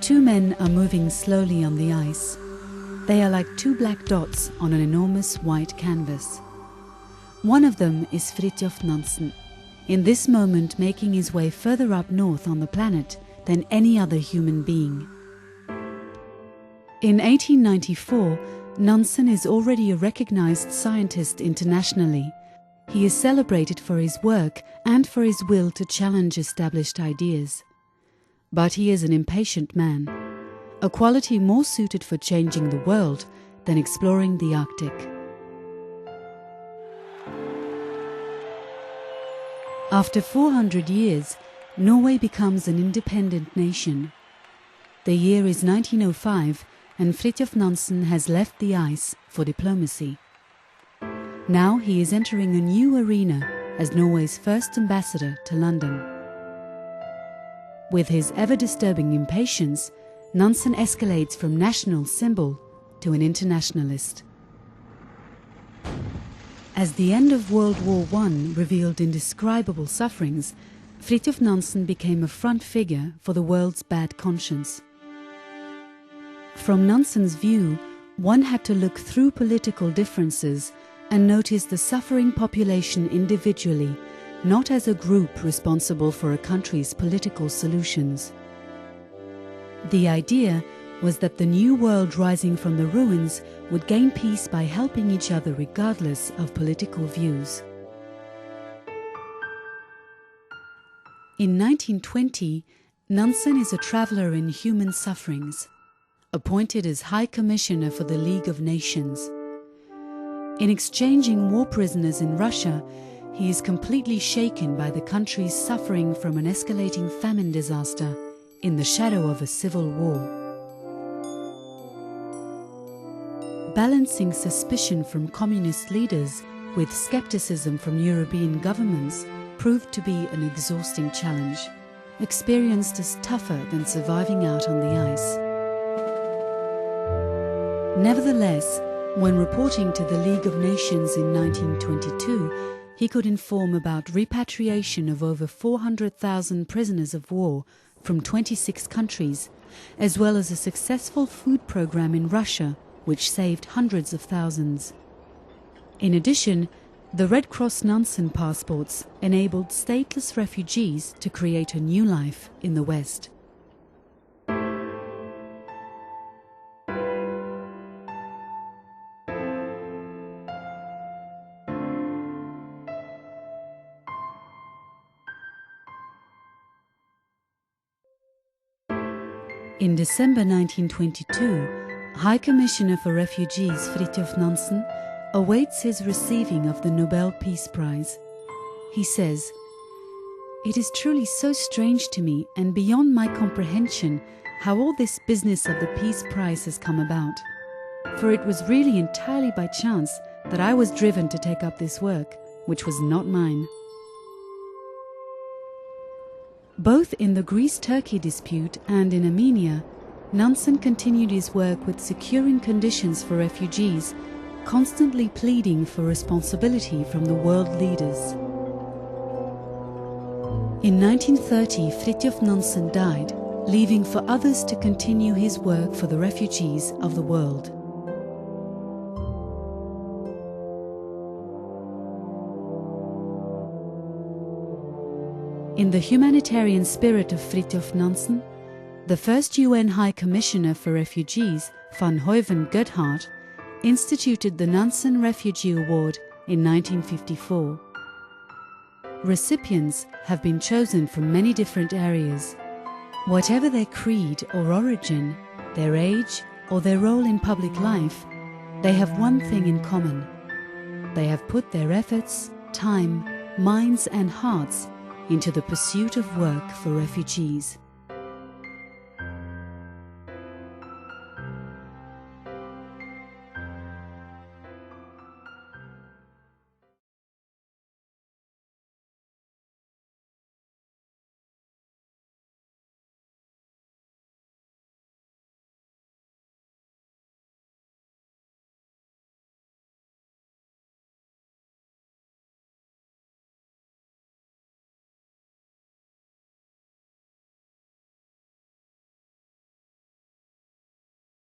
Two men are moving slowly on the ice. They are like two black dots on an enormous white canvas. One of them is Fridtjof Nansen, in this moment making his way further up north on the planet than any other human being. In 1894, Nansen is already a recognized scientist internationally. He is celebrated for his work and for his will to challenge established ideas. But he is an impatient man, a quality more suited for changing the world than exploring the Arctic. After 400 years, Norway becomes an independent nation. The year is 1905 and Fridtjof Nansen has left the ice for diplomacy. Now he is entering a new arena as Norway's first ambassador to London. With his ever-disturbing impatience, Nansen escalates from national symbol to an internationalist. As the end of World War I revealed indescribable sufferings, Fridtjof Nansen became a front figure for the world's bad conscience. From Nansen's view, one had to look through political differences and notice the suffering population individually, not as a group responsible for a country's political solutions. The idea was that the new world rising from the ruins would gain peace by helping each other regardless of political views. In 1920, Nansen is a traveller in human sufferings, appointed as High Commissioner for the League of Nations. In exchanging war prisoners in Russia, he is completely shaken by the countries suffering from an escalating famine disaster in the shadow of a civil war. Balancing suspicion from communist leaders with skepticism from European governments proved to be an exhausting challenge, experienced as tougher than surviving out on the ice. Nevertheless, when reporting to the League of Nations in 1922, he could inform about repatriation of over 400,000 prisoners of war from 26 countries, as well as a successful food program in Russia, which saved hundreds of thousands. In addition, the Red Cross Nansen passports enabled stateless refugees to create a new life in the West. In December 1922, High Commissioner for Refugees Fridtjof Nansen awaits his receiving of the Nobel Peace Prize. He says, "It is truly so strange to me and beyond my comprehension how all this business of the Peace Prize has come about. For it was really entirely by chance that I was driven to take up this work, which was not mine." Both in the Greece-Turkey dispute and in Armenia, Nansen continued his work with securing conditions for refugees, constantly pleading for responsibility from the world leaders. In 1930, Fridtjof Nansen died, leaving for others to continue his work for the refugees of the world. In the humanitarian spirit of Fridtjof Nansen, the first UN High Commissioner for Refugees, van Heuven-Goedhart, instituted the Nansen Refugee Award in 1954. Recipients have been chosen from many different areas. Whatever their creed or origin, their age or their role in public life, they have one thing in common. They have put their efforts, time, minds and hearts into the pursuit of work for refugees.